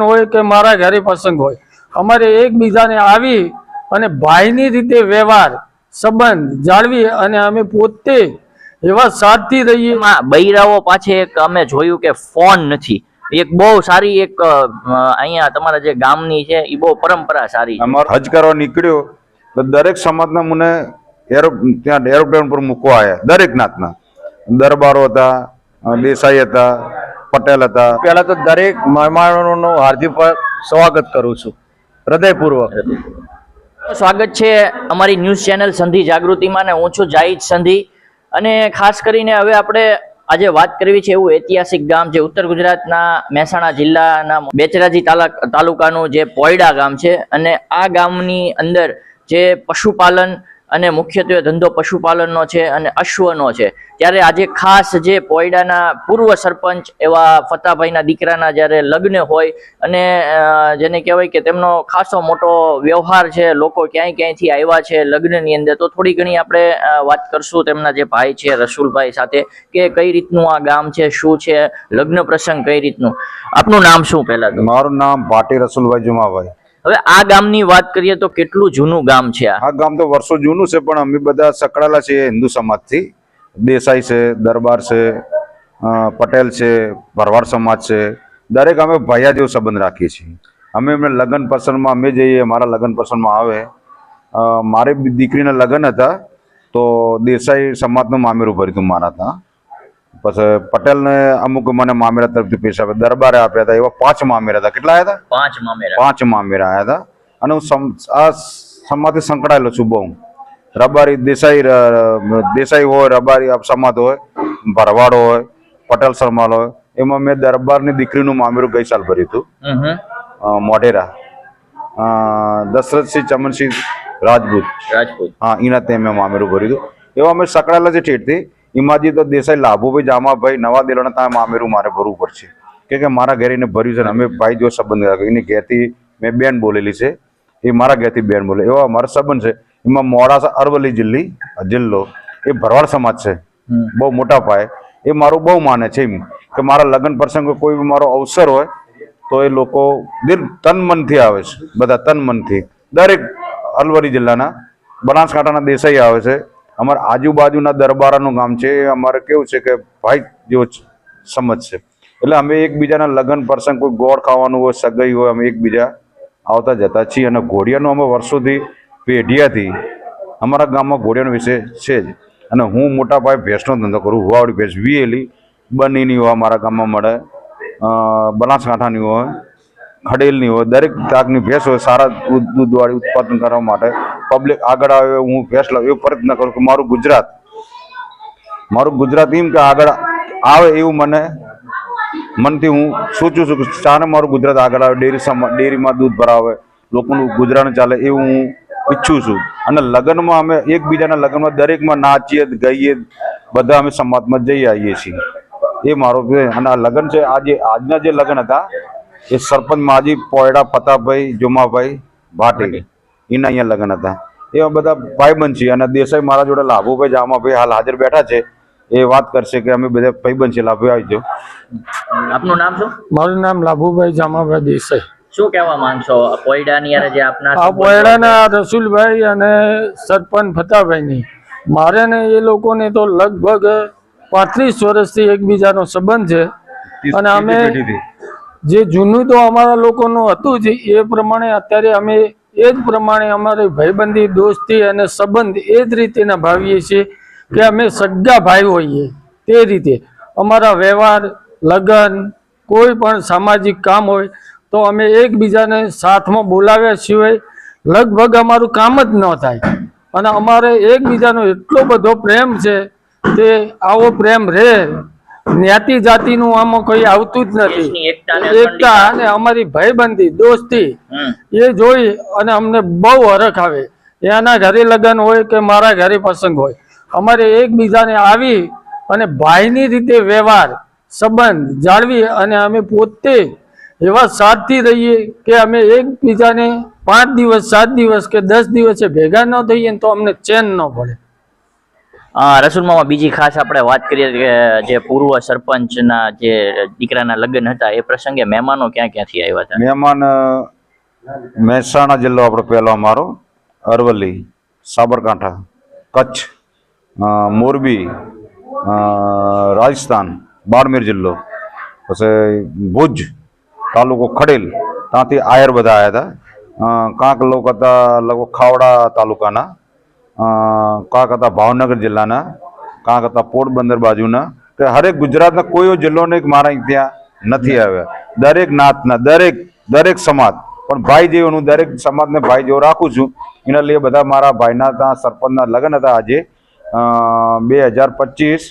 હોય કે મારા ઘરે પ્રસંગ હોય, અમારે એકબીજાને આવી અને ભાઈની રીતે વ્યવહાર સંબંધ જાળવી અને અમે પોતે એવા સાથી રહીએ। બૈરાઓ પાછે એક અમે જોયું કે ફોન નથી, એક બહુ સારી એક અહીંયા તમારા જે ગામની છે એ બહુ પરંપરા સારી છે। અમારો હજ કરવા નીકળ્યો તો દરેક સમાજના મને ત્યાં એરોપ્લેન પર મૂકવા આવ્યા, દરેક નાતના દરબારો હતા, દેસાઈ હતા, પટેલ હતા। પહેલા તો દરેક મહેમાનોનું હાર્દિક સ્વાગત કરું છું હૃદયપૂર્વક। સ્વાગત છે અમારી ન્યૂઝ ચેનલ સંધિ જાગૃતિમાં, ને હું છું જાહિદ સંધિ। અને ખાસ કરીને હવે આપણે આજે વાત કરવી છે એવું ઐતિહાસિક ગામ જે ઉત્તર ગુજરાતના મહેસાણા જિલ્લાના બેચરાજી તાલુકાનું જે પોયડા ગામ છે। અને આ ગામની અંદર જે પશુપાલન અને મુખ્યત્વે ધંધો પશુપાલનનો છે અને અશ્વનો છે, ત્યારે આજે ખાસ જે પોયડાના પૂર્વ સરપંચ એવા ફતાભાઈના દીકરાના જ્યારે લગ્ન હોય અને જેને કહેવાય કે તેમનો ખાસો મોટો વ્યવહાર છે, લોકો ક્યાંયથી આવ્યા છે લગ્નની અંદર, તો થોડી ઘણી આપણે વાત કરશું તેમના જે ભાઈ છે રસુલભાઈ સાથે કે કઈ રીતનું આ ગામ છે, શું છે લગ્ન પ્રસંગ કઈ રીતનું। આપનું નામ શું પહેલા તો? મારું નામ ભાટી રસુલભાઈ જુમાભાઈ। હવે આ ગામની વાત કરીએ તો કેટલું જૂનું ગામ છે આ? ગામ તો વર્ષો જૂનું છે, પણ અમે બધા સંકળાયેલા છીએ હિન્દુ સમાજથી। દેસાઈ છે, દરબાર છે, પટેલ છે, ભરવાડ સમાજ છે, દરેક અમે ભાઈયા જેવો સંબંધ રાખીએ છીએ। અમે એમને લગ્ન પ્રસંગમાં અમે જઈએ, મારા લગ્ન પ્રસંગમાં આવે। મારી દીકરીના લગ્ન હતા તો દેસાઈ સમાજનું મામેરું ભર્યું હતું મારા ત્યાં, પછી પટેલને અમુક મને મામેરા તરફથી પૈસા આપ્યા, દરબારે આપ્યા હતા, એવા 5 મામેરા હતા। કેટલા આવ્યા હતા? 5 મામેરા આવ્યા હતા। અને હું આ સમાજથી સંકળાયેલો છું બહુ। રબારી દેસાઈ હોય, રબારી સમાજ હોય, ભરવાડ હોય, પટેલ સમાજ હોય, એમાં મેં દરબારની દીકરીનું મામેરું ગઈ સાલ ભર્યું હતું મોઢેરા, દશરથસિંહ ચમનસિંહ રાજપૂત, હા એના તે મેં મામેરું ભર્યું હતું। એવા અમે સંકળાયેલા છે ઠેઠથી। એમાંથી તો દેસાઈ લાભુભાઈ જામાભાઈ નવા દેલોના ત્યાં મામેરું મારે ભરવું પડશે, કે મારા ઘેર એને ભર્યું છે ને અમે ભાઈ જો સંબંધ રાખ્યો। એની ઘેરથી મેં બેન બોલેલી છે, એ મારા ઘેરથી બેન બોલે, એવા અમારા સંબંધ છે। એમાં મોડાસા અરવલ્લી જિલ્લો એ ભરવાડ સમાજ છે, બહુ મોટા પાયે એ મારું બહુ માને છે એમ કે મારા લગ્ન પ્રસંગ કોઈ મારો અવસર હોય તો એ લોકો દિલ તન મનથી આવે છે, બધા તન મનથી। દરેક અરવલ્લી જિલ્લાના બનાસકાંઠાના દેસાઈ આવે છે। અમારા આજુબાજુના દરબારાનું ગામ છે, એ અમારે કેવું છે કે ભાઈ જેવો સમજ છે, એટલે અમે એકબીજાના લગ્ન પ્રસંગ કોઈ ગોળ ખાવાનું હોય, સગાઈ હોય, અમે એકબીજા આવતા જતા છીએ। અને ઘોડિયાનું અમે વર્ષોથી પેઢિયાથી અમારા ગામમાં ઘોડિયાનો વિષય છે જ। અને હું મોટા પાયે ભેંસનો ધંધો કરું, હુવાવડી ભેંસ વિયેલી બનીની હોય અમારા ગામમાં મળે, બનાસકાંઠાની હોય, ખડેલની હોય, દરેક જાતની ભેંસ હોય। સારા દૂધવાળી ઉત્પાદન કરવા માટે પબ્લિક આગળ આવે હું ભેંસ લાવું એવો પ્રયત્ન કરું કે મારું ગુજરાત એમ કે આગળ આવે એવું મનથી હું સોચું છું કે ચાને મારું ગુજરાત આગળ આવે, ડેરીમાં દૂધ ભરાવે, લોકોનું ગુજરાન ચાલે એવું હું ઈચ્છું છું। અને લગ્નમાં અમે એકબીજાના લગ્નમાં દરેકમાં નાચીએ ગાઈએ, બધા અમે સમાજમાં જઈ આવીએ છીએ, એ મારો છે। અને આ લગ્ન છે આજના જે લગ્ન હતા એ સરપંચ માજી પોયડા ફતાભાઈ જુમાભાઈ ભાટી એના અહીંયા લગ્ન હતા। એવા બધા ભાઈબંધ છીએ। અને દેસાઈ મારા જોડે લાભુભાઈ જામાભાઈ હાલ હાજર બેઠા છે, એ વાત કરશે કે અમે બધા ભાઈબંધ છે। લાભુભાઈ આવજો। આપનું નામ શું? મારું નામ લાભુભાઈ જામાભાઈ દેસાઈ। શું કહેવા માંગશો પોયડાની જે આપના આ પોયડાના રસુલભાઈ અને સરપંચ ફતાભાઈની મારે ને એ લોકોને તો લગભગ 35 વર્ષથી એકબીજાનો સંબંધ છે। અને અમે જે જૂનું તો અમારા લોકોનું હતું જ એ પ્રમાણે અત્યારે અમે એ જ પ્રમાણે અમારી ભાઈબંધી દોસ્તી અને સંબંધ એ જ રીતે નિભાવીએ છીએ કે અમે સગા ભાઈ હોઈએ તે રીતે। અમારા વ્યવહાર, લગ્ન, કોઈ પણ સામાજિક કામ હોય તો અમે એકબીજાને સાથમાં બોલાવ્યા સિવાય લગભગ અમારું કામ જ ન થાય। અને અમારે એકબીજાનો એટલો બધો પ્રેમ છે કે આવો પ્રેમ રહે, જ્ઞાતિ જાતિનું આમાં કોઈ આવતું જ નથી। એકતા અને અમારી ભાઈબંધી દોસ્તી એ જોઈ અને અમને બહુ હરખ આવે। એના ઘરે લગ્ન હોય કે મારા ઘરે પ્રસંગ હોય, અમારે એકબીજાને આવી અને ભાઈની રીતે વ્યવહાર સંબંધ જાળવી અને અમે પોતે એવા સાથી રહીએ કે અમે એકબીજાને 5 દિવસ 7 દિવસ કે 10 દિવસે ભેગા ન થઈએ તો અમને ચેન ન પડે। રસુલમાં બીજી ખાસ આપણે વાત કરીએ કે જે પૂર્વ સરપંચના જે દીકરાના લગ્ન હતા એ પ્રસંગે મહેમાનો ક્યાં ક્યાંથી આવ્યા હતા? મહેમાન મહેસાણા જિલ્લો આપણો પહેલો અમારો, અરવલ્લી, સાબરકાંઠા, કચ્છ, મોરબી, રાજસ્થાન, બાડમેર જિલ્લો, પછી ભુજ તાલુકો ખડેલ, ત્યાંથી આયર બધા આવ્યા હતા. કાંક લોકો હતા લગભગ ખાવડા તાલુકાના, કાંક હતા ભાવનગર જિલ્લાના, કાંક હતા પોરબંદર બાજુના. કે હરેક ગુજરાતના કોઈ જિલ્લો નહીં મારા ત્યાં નથી આવ્યા. દરેક નાતના દરેક સમાજ, પણ ભાઈ જેવું હું દરેક સમાજને ભાઈ જેવો રાખું છું. એના લીધે બધા મારા ભાઈના ત્યાં સરપંચના લગ્ન હતા આજે 2025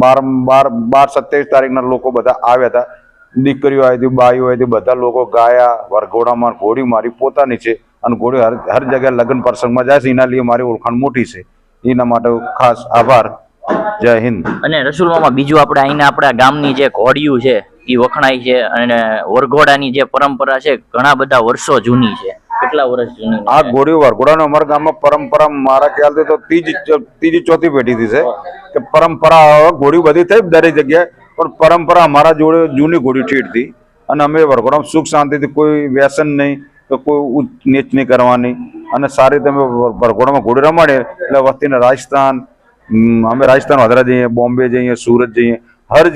12-27 તારીખના લોકો બધા આવ્યા હતા. દીકરીઓ આવી હતી, બાઈઓ આવી હતી, બધા લોકો ગાયા. વરઘોડામાં ઘોડી મારી પોતાની છે અને ઘોડી હર જગ્યાએ લગ્ન પ્રસંગમાં જાય છે. એના લીધે મારી ઓળખાણ મોટી છે. એના માટે ખાસ આભાર. જય હિન્દ. અને રસુલમાં બીજું આપણે અહીંના આપણા ગામની જે ઘોડિયું છે એ વખણાય છે અને વરઘોડાની જે પરંપરા છે ઘણા બધા વર્ષો જૂની છે. કેટલા વર્ષ જૂની? આ ઘોડીઓ વરઘોડાનો અમારા ગામમાં પરંપરા મારા ખ્યાલથી તો ત્રીજી ચોથી પેઢીથી છે કે પરંપરા. ઘોડી બધી થઈ દરેક જગ્યાએ, પણ પરંપરા અમારા જોડે જૂની ઘોડી ઠીઠથી. અને અમે વરઘોડામાં સુખ શાંતિથી, કોઈ વ્યસન નહીં તો કોઈ ઉચ્ચ નીચ નહીં કરવાની, અને સારી રીતે અમે વરઘોડામાં ઘોડી રમાડીએ. એટલે વસ્તીને રાજસ્થાન, અમે રાજસ્થાન વધારે જઈએ, બોમ્બે જઈએ, સુરત જઈએ, હર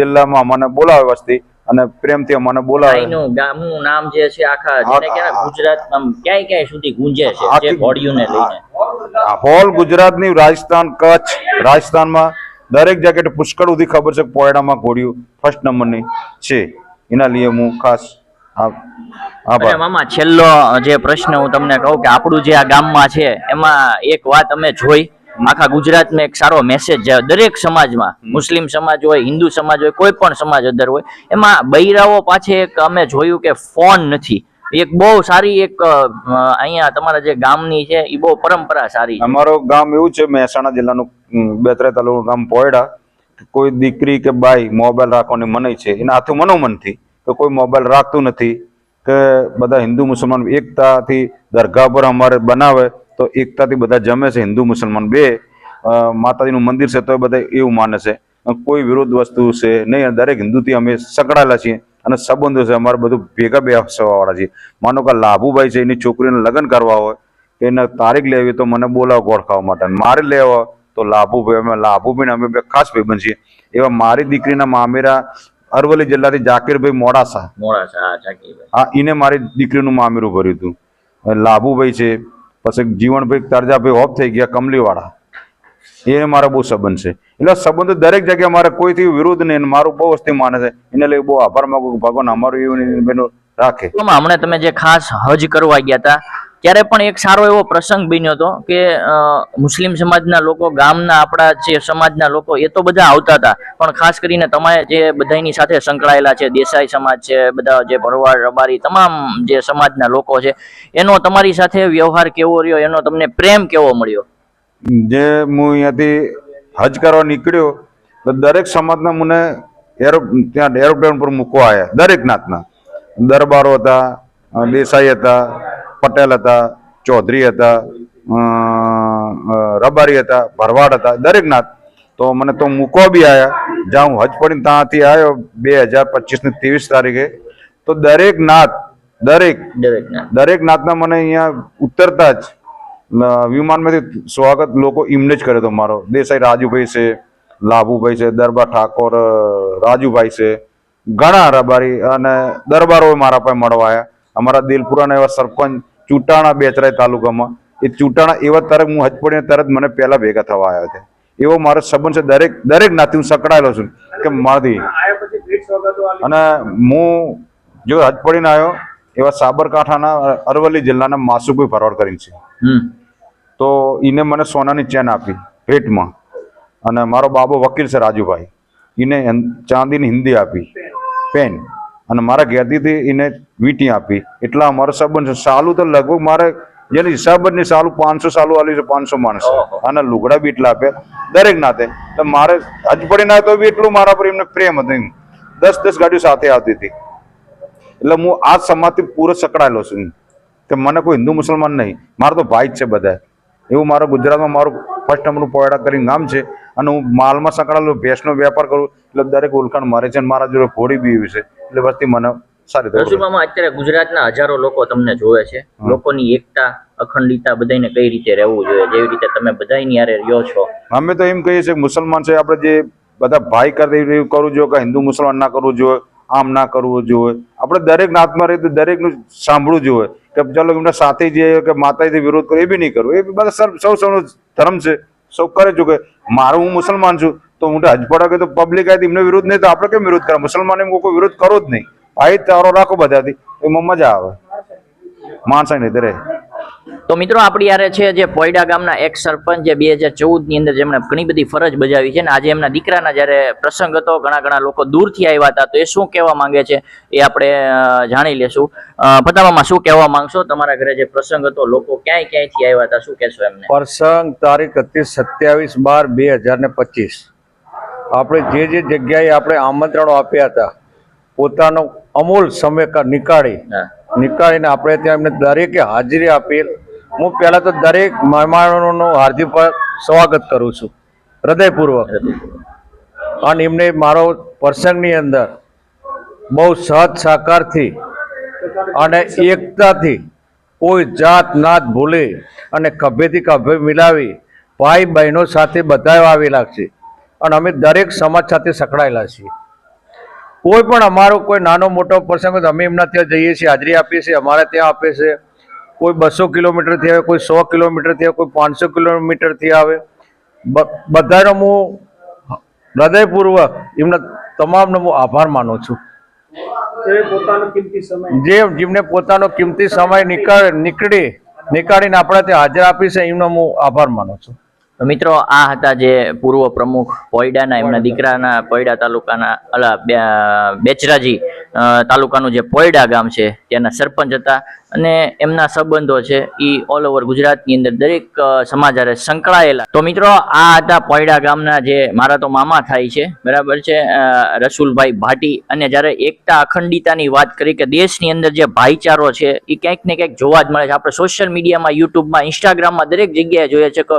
જિલ્લામાં અમને બોલાવે વસ્તી અને પ્રેમથી અમને બોલાવે. અહીંનું ગામનું નામ જે છે આખા જેને કહેવાય ગુજરાતમાં ક્યાંય સુધી ગુંજે છે જે ઘોડિયુંને લઈને. હોલ ગુજરાતની, રાજસ્થાન, કચ્છ, રાજસ્થાનમાં દરેક જગ્યાએ પુષ્કળ સુધી ખબર છે પોયડામાં ઘોડિયું ફર્સ્ટ નંબરની છે. એના લીધે હું ખાસ આભાર. મામા છેલ્લો જે પ્રશ્ન હું તમને કહું કે આપણું જે આ ગામમાં છે એમાં એક વાત અમે જોઈ, આખા ગુજરાતમાં એક સારો મેસેજ જાય દરેક સમાજમાં, મુસ્લિમ સમાજ હોય, હિન્દુ સમાજ હોય, કોઈ પણ સમાજ અદર હોય, એમાં બૈરાઓ પાછે એક અમે જોયું કે ફોન નથી. એક બહુ સારી એક અહીંયા તમારા જે ગામની છે એ બહુ પરંપરા સારી છે. અમારું ગામ એવું છે, મહેસાણા જિલ્લાનું બેતરા તાલુકાનું ગામ પોયડા. કોઈ દીકરી કે બાઈ મોબાઈલ રાખવાની મનાઈ છે. એના હાથે મનોમનથી કે કોઈ મોબાઈલ રાખતું નથી. કે બધા હિન્દુ મુસલમાન એકતાથી દરગાહ પર અમારે બનાવે તો એકતાથી બધા જમે છે. હિન્દુ મુસલમાન બે માતાજીનું મંદિર છે તો બધા એવું માને છે. કોઈ વિરોધ વસ્તુ છે નહીં. દરેક હિન્દુથી અમે સંકળાયેલા છીએ અને સંબંધો છે અમારે બધું ભેગા બેસવાવાળા છીએ. માનો કે લાભુભાઈ છે, એની છોકરીને લગ્ન કરવા હોય, એને તારીખ લેવી તો મને બોલાવો ગોળ ખાવા માટે. મારે લેવા તો લાભુભાઈને અમે બે ખાસ ભાઈબંધ છીએ. એવા મારી દીકરીના મામેરા અરવલ્લી જિલ્લાથી જાકીરભાઈ મોડાસા, હા, એને મારી દીકરીનું મામેરું ભર્યું હતું. લાભુભાઈ છે, પછી જીવનભાઈ તરજાભાઈ ઓફ થઈ ગયા કમલીવાળા, એ મારા બહુ સંબંધ છે. એટલે સંબંધો દરેક જગ્યાએ મારે કોઈથી વિરોધ નહીં. મારું બહુ વસ્તી માને છે. એને લઈ બહુ આભાર માંગુ ભગવાન અમારું એવું રાખે. હમણાં તમે જે ખાસ હજ કરવા ગયા હતા ત્યારે પણ એક સારો એવો પ્રસંગ બન્યો હતો કે મુસ્લિમ સમાજના લોકો, ગામના આપણા જે સમાજના લોકો એ તો બધા આવતા હતા, પણ ખાસ કરીને તમારે જે બધાની સાથે સંકળાયેલા છે, દેસાઈ સમાજ છે, બધા જે ભરવાડ, રબારી, તમામ જે સમાજના લોકો છે, એનો તમારી સાથે વ્યવહાર કેવો રહ્યો, એનો તમને પ્રેમ કેવો મળ્યો? જે હું અહીંયાથી હજ કરવા નીકળ્યો તો દરેક સમાજના મને ત્યાં એરોપ્લેન પર મૂકવા આવ્યા. દરેક નાતના દરબારો હતા, દેસાઈ હતા, પટેલ હતા, ચૌધરી હતા, રબારી હતા, ભરવાડ હતા, દરેક નાત. તો મને તો મૂકવા બી આવ્યા. જ્યાં હું હજ પડીને ત્યાંથી આવ્યો 2025 ની 23 તારીખે, તો દરેક નાતના મને અહીંયા ઉતરતા જ વિમાનમાંથી સ્વાગત લોકો એમને જ કર્યો હતો. મારો દેસાઈ રાજુભાઈ છે, લાભુભાઈ છે, દરબાર ઠાકોર રાજુભાઈ છે, ઘણા રબારી અને દરબારો મારા પાસે મળવા આવ્યા. અમારા દિલપુરાના એવા સરપંચ ચૂંટાણા બેચરાઈ તાલુકામાં, એ ચૂંટાણા એવા તરત હું હજ પડીને તરત મને પહેલા ભેગા થવા આવ્યા હતા. એવો મારો સંબંધ છે. દરેક નાથી હું સંકળાયેલો છું કે મારાથી. અને હું જો હજ પડીને આવ્યો એવા સાબરકાંઠાના અરવલ્લી જિલ્લાના માસુભાઈ ભરવાડ કરીને છે. તો એને મને સોનાની ચેન આપી ભેટમાં. અને મારો બાબો વકીલ છે રાજુભાઈ, એને ચાંદીની હિન્દી આપી પેન. અને મારા ઘેરથી એને વીંટી આપી. એટલા અમારો સંબંધ છે. સાલું તો લગભગ મારે જેની હિસાબ જ નહીં, સાલું 500 સાલું આલ્યું છે, 500 માણસ. અને લુગડા બી એટલા આપ્યા દરેક નાતે. તો મારે હજ પડીને આવ્યો તો બી એટલું મારા પર એમને પ્રેમ હતો. 10 ગાડીઓ સાથે આવતી હતી. એટલે હું આ સમાજથી પૂરો સંકળાયેલો છું કે મને કોઈ હિન્દુ મુસલમાન નહીં, મારા તો ભાઈ જ છે બધા. એવું મારું ગુજરાતમાં મારું ફર્સ્ટ નંબરનું પોયડા કરીને ગામ છે. અને હું માલમાં સંકળાયેલો ભેંસનો વેપાર કરું એટલે દરેક ઓળખાણ મારે છે અને મારા જોડે ઘોડી બી એવી છે એટલે વસ્તી મને સારી રીતે રસુલ મામા, અત્યારે ગુજરાતના હજારો લોકો તમને જોવે છે. લોકોની એકતા, અખંડિતા બધાને કઈ રીતે રહેવું જોઈએ, જેવી રીતે તમે બધાની હારે રહ્યો છો? અમે તો એમ કહીએ છીએ કે મુસલમાન છે આપણે જે બધા ભાઈ કરતા એવું કરવું જોઈએ કે હિન્દુ મુસલમાન ના કરવું જોઈએ, આમ ના કરવું જોઈએ. આપણે દરેક નાતમાં રહી તો દરેકનું સાંભળવું જોઈએ કે ચાલો એમના સાથે જે કે માતાજીથી વિરોધ કરો એ બી નહીં કરવું. એ બધા સૌ સૌનો ધર્મ છે, સૌ કરે છે. કે મારું હું મુસલમાન છું તો હું હજ પડે કે તો પબ્લિક આવી એમને વિરોધ નહીં તો આપણે કેમ વિરોધ કરે? મુસલમાન એમ કોઈ વિરોધ કરો જ નહીં, ભાઈ તારો રાખો બધાથી, એમાં મજા આવે, માણસ નહીં રહે. તો મિત્રો, આપણી યારે છે જે પોયડા ગામના એક્સ સરપંચ જે 2014 ની અંદર જેમણે ઘણી બધી ફરજ બજાવી છે ને આજે એમના દીકરાના જ્યારે પ્રસંગ હતો, ઘણા લોકો દૂરથી આવ્યા હતા, તો એ શું કહેવા માંગે છે એ આપણે જાણી લેશું. ફતાવામાં શું કહેવા માંગશો? તમારા ઘરે જે પ્રસંગ હતો, લોકો ક્યાંયથી આવ્યા હતા, શું કહેશો એમને? પ્રસંગ તારીખ હતી 27/12/2025. આપણે જે જગ્યાએ આપણે આમંત્રણો આપ્યા હતા, પોતાનો અમૂલ સમય નીકાળીને આપણે ત્યાં એમને દરેકે હાજરી આપેલ. હું પહેલા તો દરેક મહેમાનોનું હાર્દિક સ્વાગત કરું છું હૃદયપૂર્વક. અને એમને મારો પ્રસંગની અંદર બહુ સહજ સહકારથી અને એકતાથી, કોઈ જાત નાત ભૂલે અને ખભેથી ખભે મિલાવી ભાઈ બહેનો સાથે બધા આવેલા છે. અને અમે દરેક સમાજ સાથે સંકળાયેલા છીએ. કોઈ પણ અમારો કોઈ નાનો મોટો પ્રસંગ હોય તો અમે એમના ત્યાં જઈએ છીએ, હાજરી આપીએ છીએ, અમારે ત્યાં આપે છે. કોઈ 200 કિલોમીટરથી આવે, કોઈ 100 કિલોમીટરથી આવે, કોઈ 500 કિલોમીટરથી આવે. બધાનો હું હૃદયપૂર્વક એમના તમામનો હું આભાર માનું છું. જેમને પોતાનો કિંમતી સમય નીકાળીને આપણા ત્યાં હાજર આપી છે, એમનો હું આભાર માનું છું. તો મિત્રો, આ હતા જે પૂર્વ પ્રમુખ પોયડાના, એમના દીકરાના, પોયડા તાલુકાના બેચરાજી તાલુકાનું જે પોયડા ગામ છે ત્યાંના સરપંચ હતા. અને એમના સંબંધો છે એ ઓલ ઓવર ગુજરાતની અંદર દરેક સમાજ હારે સંકળાયેલા. તો મિત્રો, આ હતા પોયડા ગામના જે મારા તો મામા થાય છે, બરાબર છે, રસુલભાઈ ભાટી. અને જ્યારે એકતા અખંડિતાની વાત કરી કે દેશની અંદર જે ભાઈચારો છે એ ક્યાંક ને ક્યાંક જોવા જ મળે છે. આપણે સોશિયલ મીડિયામાં, યુટ્યુબમાં, ઇન્સ્ટાગ્રામમાં દરેક જગ્યાએ જોઈએ છે કે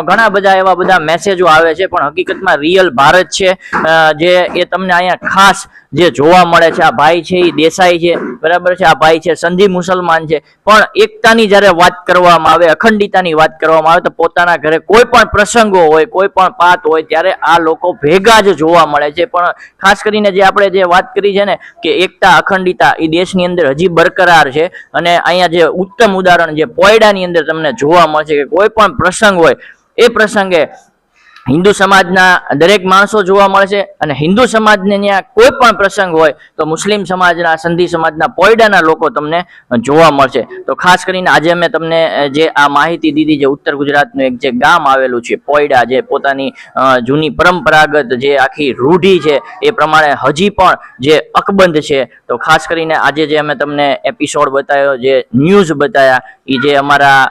ઘણા બધા એવા બધા મેસેજો આવે છે, પણ હકીકતમાં રિયલ ભારત છે જે એ તમને અહીંયા ખાસ જે જોવા મળે છે. આ ભાઈ છે એ દેસાઈ છે, બરાબર છે, આ ભાઈ છે સંધી મુસલમાન છે, પણ એકતાની જ્યારે વાત કરવામાં આવે, અખંડિતાની વાત કરવામાં આવે તો પોતાના ઘરે કોઈ પણ પ્રસંગો હોય, કોઈ પણ પાત હોય ત્યારે આ લોકો ભેગા જ જોવા મળે છે. પણ ખાસ કરીને જે આપણે જે વાત કરી છે ને કે એકતા અખંડિતા એ દેશની અંદર હજી બરકરાર છે. અને અહીંયા જે ઉત્તમ ઉદાહરણ જે પોયડાની અંદર તમને જોવા મળશે કે કોઈ પણ પ્રસંગ હોય એ પ્રસંગે હિન્દુ સમાજના દરેક માણસો જોવા મળશે. અને હિન્દુ સમાજને ત્યાં કોઈ પણ પ્રસંગ હોય તો મુસ્લિમ સમાજના, સંધી સમાજના, પોયડાના લોકો તમને જોવા મળશે. તો ખાસ કરીને આજે અમે તમને જે આ માહિતી દીધી, જે ઉત્તર ગુજરાતનું એક જે ગામ આવેલું છે પોયડા, જે પોતાની જૂની પરંપરાગત જે આખી રૂઢી છે એ પ્રમાણે હજી પણ જે અકબંધ છે. તો ખાસ કરીને આજે જે અમે તમને એપિસોડ બતાવ્યો, જે ન્યૂઝ બતાવ્યા, એ જે અમારા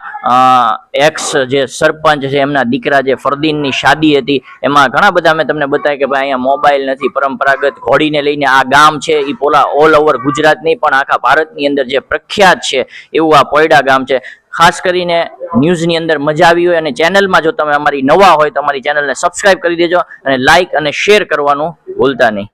એક્સ જે સરપંચ છે એમના દીકરા જે ફરદીનની શાદી હતી, એમાં ઘણા બધા મેં તમને બતાવ્યા કે ભાઈ અહીંયા મોબાઈલ નથી, પરંપરાગત ઘોડીને લઈને આ ગામ છે એ પોલા ઓલ ઓવર ગુજરાત નહીં પણ આખા ભારતની અંદર જે પ્રખ્યાત છે એવું આ પોયડા ગામ છે. ખાસ કરીને ન્યૂઝની અંદર મજા આવી હોય અને ચેનલમાં જો તમે અમારી નવા હોય તો અમારી ચેનલને સબસ્ક્રાઇબ કરી દેજો અને લાઇક અને શેર કરવાનું ભૂલતા નહીં.